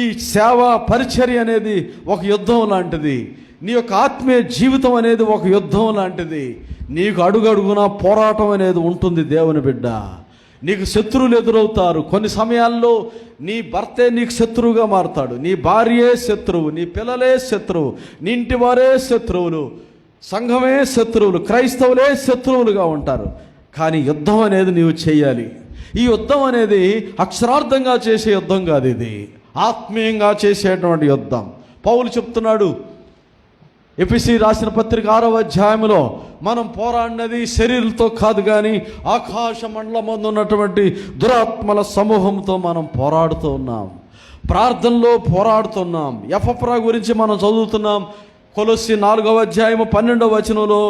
ఈ సేవా పరిచర్య అనేది ఒక యుద్ధం లాంటిది. నీ యొక్క ఆత్మీయ జీవితం అనేది ఒక యుద్ధం లాంటిది. నీకు అడుగడుగునా పోరాటం అనేది ఉంటుంది దేవుని బిడ్డ. నీకు శత్రువులు ఎదురవుతారు. కొన్ని సమయాల్లో నీ భర్తే నీకు శత్రువుగా మారుతాడు, నీ భార్యే శత్రువు, నీ పిల్లలే శత్రువు, నీ ఇంటి వారే శత్రువులు, సంఘమే శత్రువులు, క్రైస్తవులే శత్రువులుగా ఉంటారు. కానీ యుద్ధం అనేది నీవు చేయాలి. ఈ యుద్ధం అనేది అక్షరార్థంగా చేసే యుద్ధం కాదు, ఇది ఆత్మీయంగా చేసేటువంటి యుద్ధం. పౌలు చెప్తున్నాడు ఎఫెసీ రాసిన పత్రిక 6వ అధ్యాయంలో, మనం పోరాడినది శరీరంతో కాదు కానీ ఆకాశ మండలమందు ఉన్నటువంటి దురాత్మల సమూహంతో మనం పోరాడుతూ ఉన్నాం, ప్రార్థనలో పోరాడుతున్నాం. ఎపఫ్రా గురించి మనం చదువుతున్నాం. కొలొస్సీ 4వ అధ్యాయం 12వ వచనంలో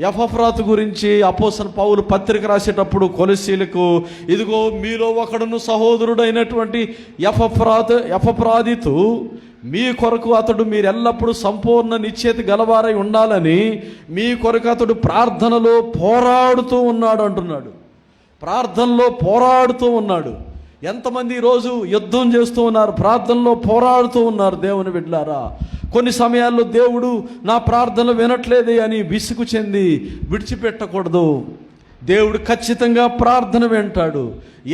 ఎపఫ్రాతు గురించి అపోస్తలుడైన పౌలు పత్రిక రాసేటప్పుడు కొలొస్సీలకు, ఇదిగో మీలో ఒకడును సహోదరుడైనటువంటి ఎపఫ్రాదితు, మీ కొరకు అతడు మీరు ఎల్లప్పుడూ సంపూర్ణ నిశ్చయిత గలవారై ఉండాలని మీ కొరకు అతడు ప్రార్థనలో పోరాడుతూ ఉన్నాడు అంటున్నాడు. ప్రార్థనలో పోరాడుతూ ఉన్నాడు. ఎంతమంది ఈరోజు యుద్ధం చేస్తూ ఉన్నారు, ప్రార్థనలో పోరాడుతూ ఉన్నారు దేవుని బిడ్డలారా. కొన్ని సమయాల్లో దేవుడు నా ప్రార్థనలు వినట్లేదే అని విసుగు చెంది విడిచిపెట్టకూడదు. దేవుడు ఖచ్చితంగా ప్రార్థన వింటాడు.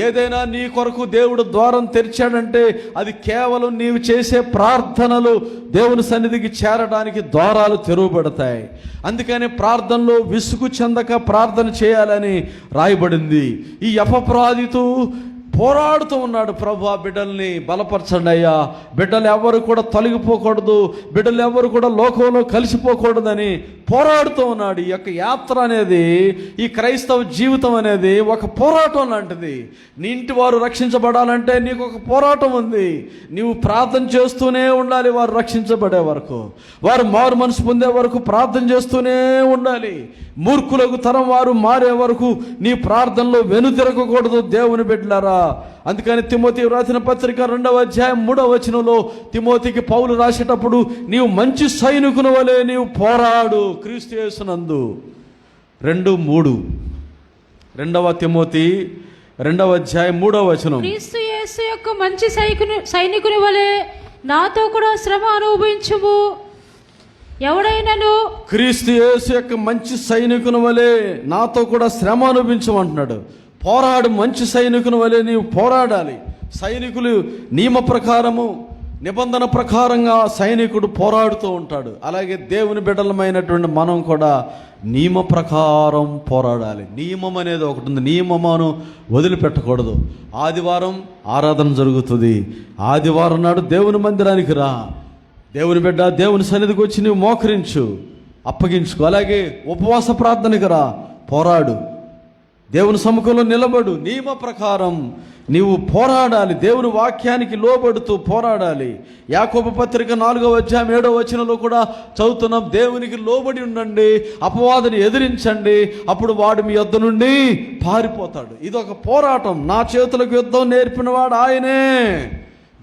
ఏదైనా నీ కొరకు దేవుడు ద్వారం తెరిచాడంటే అది కేవలం నీవు చేసే ప్రార్థనలు దేవుని సన్నిధికి చేరడానికి ద్వారాలు తెరవబడతాయి. అందుకని ప్రార్థనలో విసుగు చెందక ప్రార్థన చేయాలని రాయబడింది. ఈ ఎపఫ్రాదితు పోరాడుతూ ఉన్నాడు, ప్రభు బిడ్డల్ని బలపరచండి అయ్యా, బిడ్డలు ఎవరు కూడా తొలగిపోకూడదు, బిడ్డలు ఎవరు కూడా లోకంలో కలిసిపోకూడదని పోరాడుతూ ఉన్నాడు. ఈ యొక్క యాత్ర అనేది, ఈ క్రైస్తవ జీవితం అనేది ఒక పోరాటం లాంటిది. నీ ఇంటి వారు రక్షించబడాలంటే నీకు ఒక పోరాటం ఉంది. నీవు ప్రార్థన చేస్తూనే ఉండాలి. వారు రక్షించబడే వరకు, వారు మారు మనసు పొందే వరకు ప్రార్థన చేస్తూనే ఉండాలి. మూర్ఖులకు తరం వారు మారే వరకు నీ ప్రార్థనలో వెనుతిరగకూడదు దేవుని బిడ్డలారా. అందుకని తిమోతి రాసిన పత్రిక 2వ అధ్యాయం 3వ వచనంలో తిమోతికి పౌలు రాసేటప్పుడు, నీవు మంచి సైనికుని వలె నీవు పోరాడు క్రీస్తు యేసునందు. 2:3 2వ తిమోతి 2వ అధ్యాయం 3వ వచనం, క్రీస్తు యేసు యొక్క మంచి సైనికుని వలె నాతో కూడా శ్రమ అనుభవించుము. ఎవడైనను క్రీస్తు యేసు యొక్క మంచి సైనికుని వలె నాతో కూడా శ్రమ అనుభవించమంటున్నాడు. పోరాడు, మంచి సైనికుని వలె నీవు పోరాడాలి. సైనికులు నియమ ప్రకారము, నిబంధన ప్రకారంగా సైనికుడు పోరాడుతూ ఉంటాడు. అలాగే దేవుని బిడ్డలమైనటువంటి మనం కూడా నియమ ప్రకారం పోరాడాలి. నియమం అనేది ఒకటి ఉంది, నియమమును వదిలిపెట్టకూడదు. ఆదివారం ఆరాధన జరుగుతుంది, ఆదివారం నాడు దేవుని మందిరానికి రా. దేవుని బిడ్డ దేవుని సన్నిధికి వచ్చి నువ్వు మోకరించు, అప్పగించుకో. అలాగే ఉపవాస ప్రార్థనకి రా, పోరాడు, దేవుని సముఖంలో నిలబడు. నియమ ప్రకారం నీవు పోరాడాలి, దేవుని వాక్యానికి లోబడుతూ పోరాడాలి. యాకోబు పత్రిక 4వ అధ్యాయం 7వ వచనంలో కూడా చదువుతున్నాం, దేవునికి లోబడి ఉండండి, అపవాదిని ఎదిరించండి, అప్పుడు వాడు మీ యొద్ద నుండి పారిపోతాడు. ఇది ఒక పోరాటం. నా చేతులకు యుద్ధం నేర్పినవాడు ఆయనే.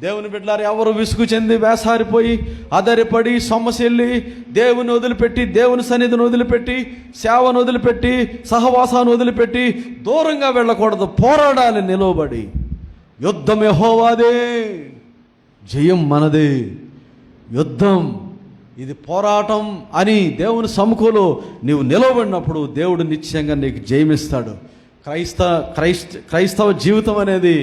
దేవుని బిడ్డలారు, ఎవరు విసుగు చెంది వేసారిపోయి అదరిపడి సొమ్మసిల్లి దేవుని వదిలిపెట్టి, దేవుని సన్నిధిని వదిలిపెట్టి, సేవను వదిలిపెట్టి, సహవాసాన్ని వదిలిపెట్టి దూరంగా వెళ్ళకూడదు. పోరాడాలి నిలవబడి. యుద్ధం యెహోవాదే, జయం మనదే. యుద్ధం ఇది పోరాటం అని దేవుని సముఖంలో నీవు నిలవబడినప్పుడు దేవుడు నిశ్చయంగా నీకు జయమిస్తాడు. క్రైస్తవ జీవితం అనేది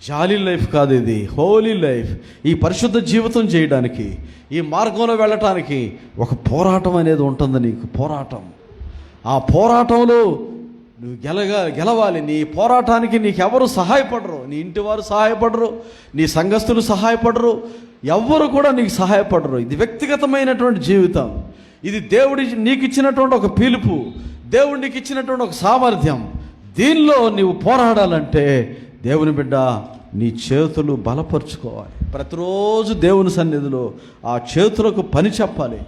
జాలీ లైఫ్ కాదు, ఇది హోలీ లైఫ్. ఈ పరిశుద్ధ జీవితం చేయడానికి, ఈ మార్గంలో వెళ్ళటానికి ఒక పోరాటం అనేది ఉంటుంది నీకు. పోరాటం, ఆ పోరాటంలో నువ్వు గెలవాలి. నీ పోరాటానికి నీకెవరు సహాయపడరు. నీ ఇంటి వారు సహాయపడరు, నీ సంఘస్థులు సహాయపడరు, ఎవ్వరు కూడా నీకు సహాయపడరు. ఇది వ్యక్తిగతమైనటువంటి జీవితం. ఇది దేవుడి నీకు ఇచ్చినటువంటి ఒక పిలుపు, దేవుడు నీకు ఇచ్చినటువంటి ఒక సామర్థ్యం. దీనిలో నీవు పోరాడాలంటే దేవుని బిడ్డ నీ చేతులు బలపరుచుకోవాలి. ప్రతిరోజు దేవుని సన్నిధిలో ఆ చేతులకు పని చెప్పాలి.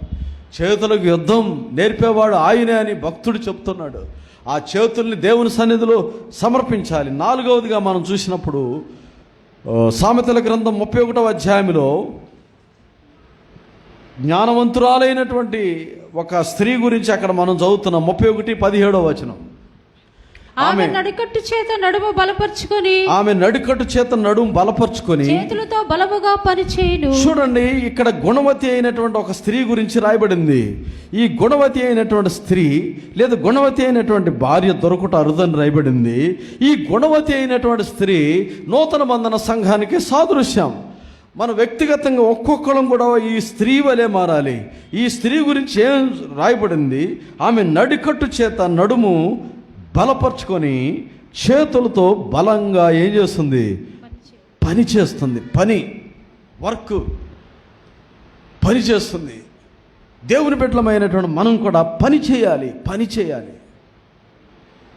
చేతులకు యుద్ధం నేర్పేవాడు ఆయనే అని భక్తుడు చెప్తున్నాడు. ఆ చేతుల్ని దేవుని సన్నిధిలో సమర్పించాలి. 4వదిగా మనం చూసినప్పుడు సామెతల గ్రంథం 31వ అధ్యాయంలో జ్ఞానవంతురాలైనటువంటి ఒక స్త్రీ గురించి అక్కడ మనం చదువుతున్నాం. 31:17 వచనం. ఆమె నడికట్టు చేత నడుము బలపరుచుకొని చేతులతో బలముగా పనిచేయును. చూడండి, ఇక్కడ గుణవతి అయినటువంటి ఒక స్త్రీ గురించి రాయబడింది. ఈ గుణవతి అయినటువంటి స్త్రీ లేదా గుణవతి అయినటువంటి భార్య దొరకట అరుదని రాయబడింది. ఈ గుణవతి అయినటువంటి స్త్రీ నూతన బంధన సంఘానికి సాదృశ్యం. మన వ్యక్తిగతంగా ఒక్కొక్కరం కూడా ఈ స్త్రీ వలె మారాలి. ఈ స్త్రీ గురించి ఏం రాయబడింది? ఆమె నడికట్టు చేత నడుము బలపరుచుకొని చేతులతో బలంగా ఏం చేస్తుంది? పని చేస్తుంది. వర్క్ పని చేస్తుంది. దేవుని బిడ్డలమైనటువంటి మనం కూడా పని చేయాలి.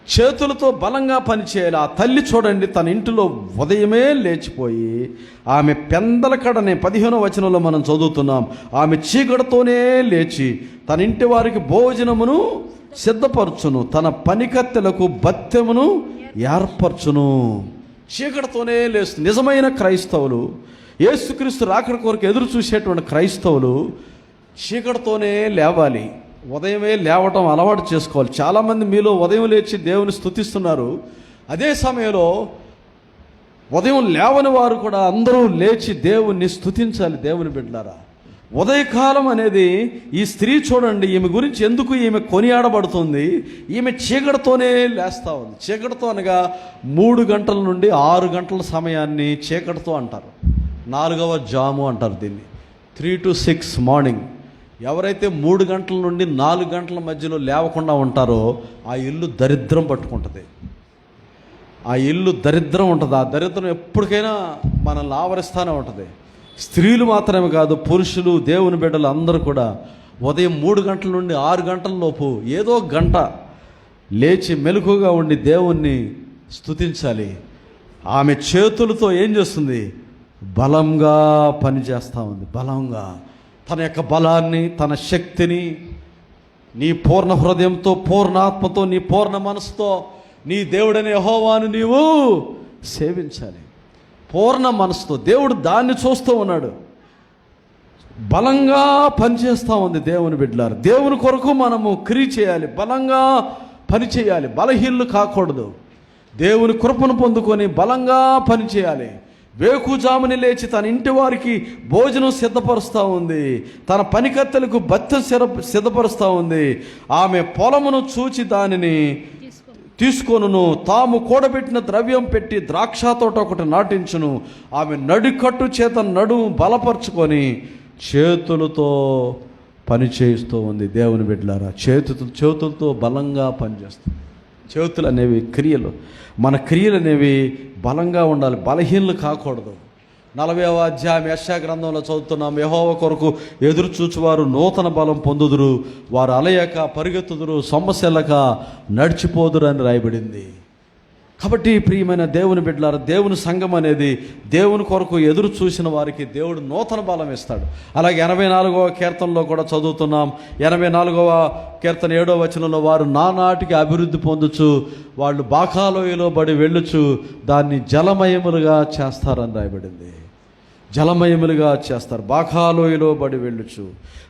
చేతులతో బలంగా పని చేయాలి. ఆ తల్లి చూడండి, తన ఇంటిలో ఉదయమే లేచిపోయి ఆమె పెందల కడనే 15వ వచనంలో మనం చదువుతున్నాం. ఆమె చీకటితోనే లేచి తన ఇంటి వారికి భోజనమును సిద్ధపరచును, తన పనికత్తెలకు బత్తెమును ఏర్పరచును. చీకటితోనే లేస్తుంది. నిజమైన క్రైస్తవులు, యేసుక్రీస్తు రాకడ కొరకు ఎదురు చూసేటువంటి క్రైస్తవులు చీకటితోనే లేవాలి. ఉదయమే లేవటం అలవాటు చేసుకోవాలి. చాలామంది మీలో ఉదయం లేచి దేవుని స్తుతిస్తున్నారు. అదే సమయంలో ఉదయం లేవని వారు కూడా అందరూ లేచి దేవుణ్ణి స్తుతించాలి. దేవుని బిడ్డలారా, ఉదయకాలం అనేది ఈ స్త్రీ చూడండి, ఈమె గురించి ఎందుకు ఈమె కొనియాడబడుతుంది? ఈమె చీకటితోనే లేస్తూ ఉంది. చీకటితో అనగా 3 గంటల నుండి 6 గంటల సమయాన్ని చీకటితో అంటారు. 4వ జాము అంటారు దీన్ని. 3 to 6 మార్నింగ్. ఎవరైతే 3 గంటల నుండి 4 గంటల మధ్యలో లేవకుండా ఉంటారో ఆ ఇల్లు దరిద్రం పట్టుకుంటుంది. ఆ దరిద్రం ఎప్పటికైనా మనల్ని ఆవరిస్తూనే ఉంటుంది. స్త్రీలు మాత్రమే కాదు, పురుషులు, దేవుని బిడ్డలు అందరూ కూడా ఉదయం 3 గంటల నుండి 6 గంటల లోపు ఏదో గంట లేచి మెలకుగా ఉండి దేవుణ్ణి స్తుతించాలి. ఆమె చేతులతో ఏం చేస్తుంది? బలంగా పనిచేస్తూ ఉంది. బలంగా తన యొక్క బలాన్ని, తన శక్తిని నీ పూర్ణ హృదయంతో, పూర్ణ ఆత్మతో, నీ పూర్ణ మనసుతో నీ దేవుడనే యెహోవాను నీవు సేవించాలి. పూర్ణ మనసుతో. దేవుడు దాన్ని చూస్తూ ఉన్నాడు. బలంగా పనిచేస్తూ ఉంది దేవుని బిడ్డలారు. దేవుని కొరకు మనము క్రియ చేయాలి, బలంగా పని చేయాలి, బలహీనలు కాకూడదు. దేవుని కృపను పొందుకొని బలంగా పని చేయాలి. వేకుజాముని లేచి తన ఇంటి వారికి భోజనం సిద్ధపరుస్తూ ఉంది. తన పనికత్తెలకు బత్తె సిద్ధపరుస్తూ ఉంది. ఆమె పొలమును చూచి దానిని తీసుకొనును, తాము కూడబెట్టిన ద్రవ్యం పెట్టి ద్రాక్ష తోట ఒకటి నాటించును. ఆమె నడికట్టు చేత నడుము బలపరుచుకొని చేతులతో పని చేస్తూ ఉంది. దేవుని బిడ్డలారా, చేతులతో బలంగా పనిచేస్తుంది. చేతులు అనేవి క్రియలు. మన క్రియలు అనేవి బలంగా ఉండాలి, బలహీనలు కాకూడదు. 40వ అధ్యాయం యెషయా గ్రంథంలో చదువుతున్నాం. యెహోవా కొరకు ఎదురు చూచువారు నూతన బలం పొందుదురు, వారు అలయక పరిగెత్తుదురు, సొమ్మసెల్లక నడిచిపోదురు అని రాయబడింది. కాబట్టి ప్రియమైన దేవుని బిడ్డలారా, దేవుని సంఘం అనేది దేవుని కొరకు ఎదురు చూసిన వారికి దేవుడు నూతన బలం ఇస్తాడు. అలాగే 84వ కీర్తనలో కూడా చదువుతున్నాం. 84వ కీర్తన 7వ వచనంలో వారు నానాటికి అభివృద్ధి పొందుచు వాళ్ళు బాకాలోయలో బడి వెళ్ళుచు దాన్ని జలమయములుగా చేస్తారని రాయబడింది. జలమయములుగా చేస్తారు, బాకాలోయలో బడి వెళ్ళుచు.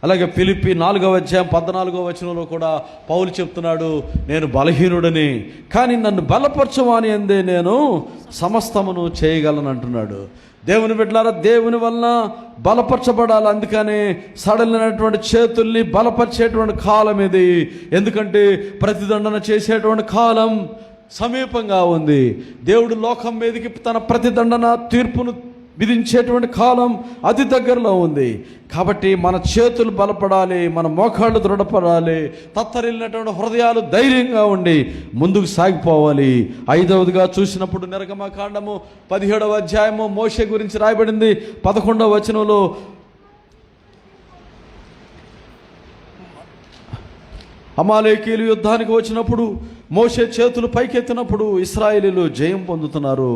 అలాగే ఫిలిప్పీ 4వ అధ్యాయం 14వ వచనంలో కూడా పౌలు చెప్తున్నాడు, నేను బలహీనుడని కానీ నన్ను బలపరచవాని అందే నేను సమస్తమును చేయగలను అంటున్నాడు. దేవుని బిడ్డలారా, దేవుని వలన బలపరచబడాలి. అందుకని సడలినటువంటి చేతుల్ని బలపరిచేటువంటి కాలం ఇది. ఎందుకంటే ప్రతిదండన చేసేటువంటి కాలం సమీపంగా ఉంది. దేవుడు లోకం మీదకి తన ప్రతిదండన తీర్పును విధించేటువంటి కాలం అతి దగ్గరలో ఉంది. కాబట్టి మన చేతులు బలపడాలి, మన మోకాళ్ళు దృఢపడాలి, తత్తరిల్లినటువంటి హృదయాలు ధైర్యంగా ఉండి ముందుకు సాగిపోవాలి. 5వదిగా చూసినప్పుడు నిర్గమకాండము 17వ అధ్యాయము మోషే గురించి రాయబడింది. 11వ వచనంలో అమాలేకీయులు యుద్ధానికి వచ్చినప్పుడు మోషే చేతులు పైకెత్తినప్పుడు ఇశ్రాయేలీలు జయం పొందుతున్నారు.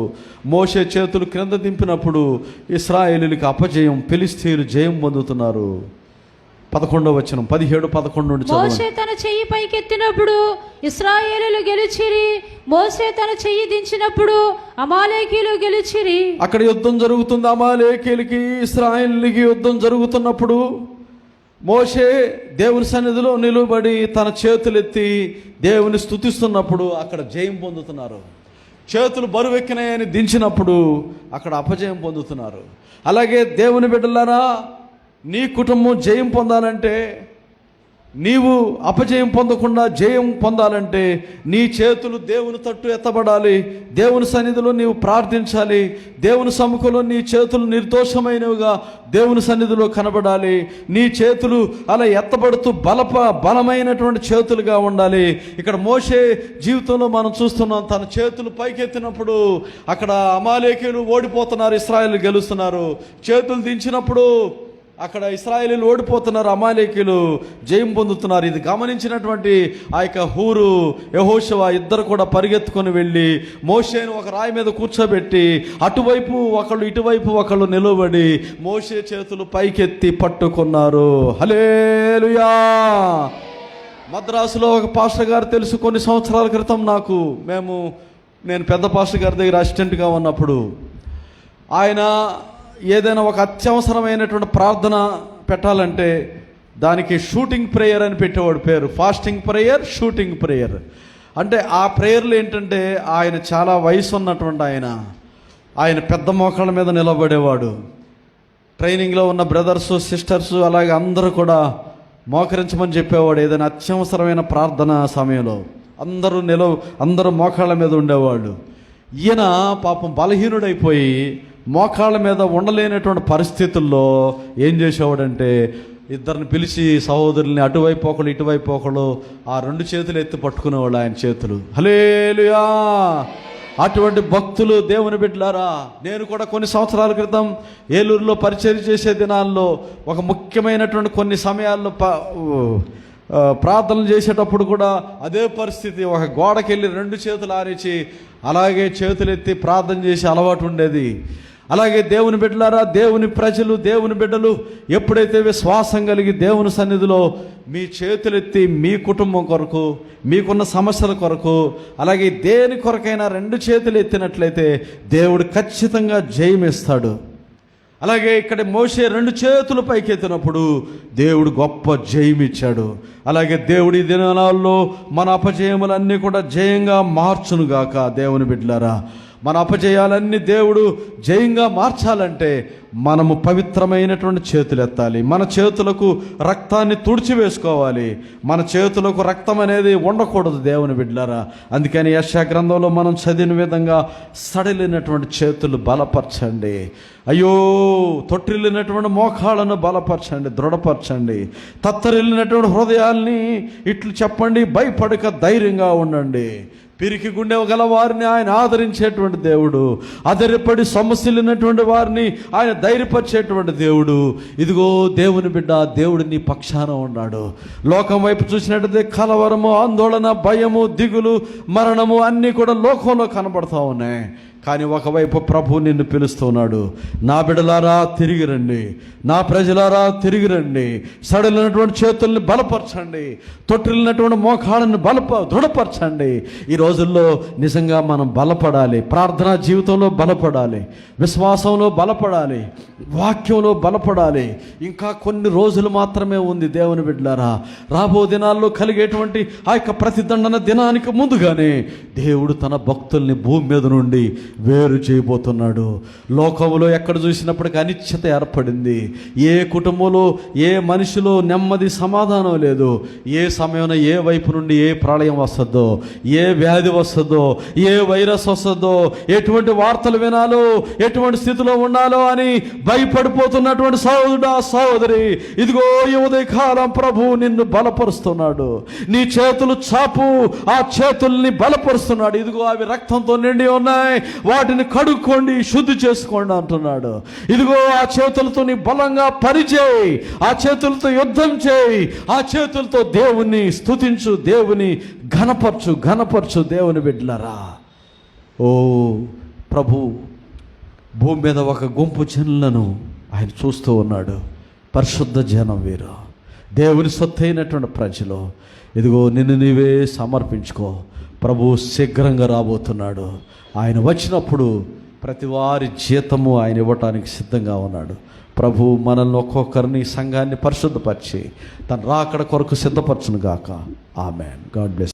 మోషే చేతులు క్రింద దింపినప్పుడు ఇశ్రాయేలీలకు అపజయం, ఫిలిష్తీయులు జయం పొందుతున్నారు. 11వ వచనం 17-11 నుండి చదవండి. మోషే తన చెయ్యి పైకెత్తినప్పుడు ఇశ్రాయేలీయులు గెలిచిరి, మోషే తన చెయ్యి దించినప్పుడు అమాలేకీయులు గెలిచిరి. అక్కడ యుద్ధం జరుగుతుంది. అమాలేకీయులకి ఇశ్రాయేలీయులకి యుద్ధం జరుగుతున్నప్పుడు మోషే దేవుని సన్నిధిలో నిలబడి తన చేతులెత్తి దేవుని స్తుతిస్తున్నప్పుడు అక్కడ జయం పొందుతున్నారు. చేతులు బరువెక్కినాయని దించినప్పుడు అక్కడ అపజయం పొందుతున్నారు. అలాగే దేవుని బిడ్డలారా, నీ కుటుంబం జయం పొందాలంటే, నీవు అపజయం పొందకుండా జయం పొందాలంటే నీ చేతులు దేవుని తట్టు ఎత్తబడాలి. దేవుని సన్నిధిలో నీవు ప్రార్థించాలి. దేవుని సముఖంలో నీ చేతులు నిర్దోషమైనవిగా దేవుని సన్నిధిలో కనబడాలి. నీ చేతులు అలా ఎత్తబడుతూ బలమైనటువంటి చేతులుగా ఉండాలి. ఇక్కడ మోషే జీవితంలో మనం చూస్తున్నాం, తన చేతులు పైకెత్తినప్పుడు అక్కడ అమాలేకీయులు ఓడిపోతున్నారు, ఇశ్రాయేలు గెలుస్తున్నారు. చేతులు దించినప్పుడు అక్కడ ఇశ్రాయేలీయులు ఓడిపోతున్నారు, అమాలేకీయులు జయం పొందుతున్నారు. ఇది గమనించినటువంటి ఆ యొక్క హూరు, యెహోషువ ఇద్దరు కూడా పరిగెత్తుకొని వెళ్ళి మోషేను ఒక రాయి మీద కూర్చోబెట్టి అటువైపు ఒకళ్ళు ఇటువైపు ఒకళ్ళు నిలబడి మోషే చేతులు పైకెత్తి పట్టుకున్నారు. హల్లెలూయా. మద్రాసులో ఒక పాస్టర్ గారు తెలుసు, కొన్ని సంవత్సరాల క్రితం నేను పెద్ద పాస్టర్ గారి దగ్గర అసిస్టెంట్గా ఉన్నప్పుడు ఆయన ఏదైనా ఒక అత్యవసరమైనటువంటి ప్రార్థన పెట్టాలంటే దానికి షూటింగ్ ప్రేయర్ అని పెట్టేవాడు పేరు. Fasting prayer, shooting prayer. అంటే ఆ ప్రేయర్లు ఏంటంటే ఆయన చాలా వయసు ఉన్నటువంటి ఆయన పెద్ద మోకాళ్ళ మీద నిలబడేవాడు. ట్రైనింగ్లో ఉన్న బ్రదర్సు, సిస్టర్సు అలాగే అందరూ కూడా మోకరించమని చెప్పేవాడు. ఏదైనా అత్యవసరమైన ప్రార్థన సమయంలో అందరూ మోకాళ్ళ మీద ఉండేవాళ్ళు. ఈయన పాపం బలహీనుడైపోయి మోకాళ్ళ మీద ఉండలేనటువంటి పరిస్థితుల్లో ఏం చేసేవాడంటే ఇద్దరిని పిలిచి సహోదరుల్ని అటువైపు ఒకళ్ళు ఇటువైపు ఒకళ్ళు ఆ 2 చేతులు ఎత్తి పట్టుకునేవాళ్ళు ఆయన చేతులు. హల్లెలూయా. అటువంటి భక్తులు దేవుని బిడ్డలారా, నేను కూడా కొన్ని సంవత్సరాల క్రితం ఏలూరులో పరిచర్య చేసే దినాల్లో ఒక ముఖ్యమైనటువంటి కొన్ని సమయాల్లో ప్రార్థనలు చేసేటప్పుడు కూడా అదే పరిస్థితి. ఒక గోడకెళ్ళి 2 చేతులు ఆరేసి అలాగే చేతులెత్తి ప్రార్థన చేసే అలవాటు ఉండేది. అలాగే దేవుని బిడ్డలారా, దేవుని ప్రజలు, దేవుని బిడ్డలు ఎప్పుడైతే విశ్వాసం కలిగి దేవుని సన్నిధిలో మీ చేతులెత్తి మీ కుటుంబం కొరకు, మీకున్న సమస్యల కొరకు, అలాగే దేని కొరకైనా 2 చేతులు ఎత్తినట్లయితే దేవుడు ఖచ్చితంగా జయమిస్తాడు. అలాగే ఇక్కడ మోషే 2 చేతులు పైకెత్తినప్పుడు దేవుడు గొప్ప జయమిచ్చాడు. అలాగే దేవుడి దినాల్లో మన అపజయములన్నీ కూడా జయంగా మార్చునుగాక. దేవుని బిడ్డలారా, మన అపజయాలన్నీ దేవుడు జయంగా మార్చాలంటే మనము పవిత్రమైనటువంటి చేతులు ఎత్తాలి. మన చేతులకు రక్తాన్ని తుడిచివేసుకోవాలి. మన చేతులకు రక్తం అనేది ఉండకూడదు దేవుని బిడ్డలారా. అందుకని యెషయా గ్రంథంలో మనం చదివిన విధంగా సడలినటువంటి చేతులు బలపరచండి. అయ్యో, తొట్టిల్లినటువంటి మోకాళ్ళను బలపరచండి, దృఢపరచండి. తత్తరిల్లినటువంటి హృదయాల్ని ఇట్లు చెప్పండి, భయపడక ధైర్యంగా ఉండండి. పిరికి గుండె గల వారిని ఆయన ఆదరించేటువంటి దేవుడు, అదరిపడి సమస్యలున్నటువంటి వారిని ఆయన ధైర్యపరిచేటువంటి దేవుడు. ఇదిగో దేవుని బిడ్డ, దేవుడు నీ పక్షాన ఉన్నాడు. లోకం వైపు చూసినట్టయితే కలవరము, ఆందోళన, భయము, దిగులు, మరణము అన్నీ కూడా లోకంలో కనబడతా ఉన్నాయి. కానీ ఒకవైపు ప్రభు నిన్ను పిలుస్తున్నాడు. నా బిడ్డలారా తిరిగి రండి, నా ప్రజలారా తిరిగి రండి. సడలినటువంటి చేతుల్ని బలపరచండి, తొట్టిల్లినటువంటి మోకాళ్ళని దృఢపరచండి. ఈ రోజుల్లో నిజంగా మనం బలపడాలి. ప్రార్థనా జీవితంలో బలపడాలి, విశ్వాసంలో బలపడాలి, వాక్యంలో బలపడాలి. ఇంకా కొన్ని రోజులు మాత్రమే ఉంది దేవుని బిడ్డలారా. రాబో దినాల్లో కలిగేటువంటి ఆ యొక్క ప్రతిదండన దినానికి ముందుగానే దేవుడు తన భక్తుల్ని భూమి మీద నుండి వేరు చేయబోతున్నాడు. లోకంలో ఎక్కడ చూసినప్పటికీ అనిశ్చిత ఏర్పడింది. ఏ కుటుంబంలో, ఏ మనిషిలో నెమ్మది, సమాధానం లేదు. ఏ సమయంలో ఏ వైపు నుండి ఏ ప్రళయం వస్తుందో, ఏ వ్యాధి వస్తుందో, ఏ వైరస్ వస్తుందో, ఎటువంటి వార్తలు వినాలో, ఎటువంటి స్థితిలో ఉండాలో అని భయపడిపోతున్నటువంటి సహోదరుడా, సహోదరి, ఇదిగో ఈ ఉదయకాలం ప్రభు నిన్ను బలపరుస్తున్నాడు. నీ చేతులు చాపు, ఆ చేతుల్ని బలపరుస్తున్నాడు. ఇదిగో అవి రక్తంతో నిండి ఉన్నాయి. వాటిని కడుక్కోండి, శుద్ధి చేసుకోండి అంటున్నాడు. ఇదిగో ఆ చేతులతో నీ బలంగా పనిచేయి, ఆ చేతులతో యుద్ధం చేయి, ఆ చేతులతో దేవుని స్తుతించు, దేవుని ఘనపరచు దేవుని బిడ్డలారా. ఓ ప్రభు భూమి మీద ఒక గుంపు జనులను ఆయన చూస్తూ ఉన్నాడు. పరిశుద్ధ జనం వీరు, దేవుని సొత్తైనటువంటి ప్రజలు. ఇదిగో నిన్ను నీవే సమర్పించుకో, ప్రభు శీఘ్రంగా రాబోతున్నాడు. ఆయన వచ్చినప్పుడు ప్రతి వారి జీతము ఆయన ఇవ్వటానికి సిద్ధంగా ఉన్నాడు. ప్రభు మనల్ని ఒక్కొక్కరిని సంఘాన్ని పరిశుద్ధపరిచి తన రాకడ కొరకు సిద్ధపరచును గాక. ఆమేన్. God bless.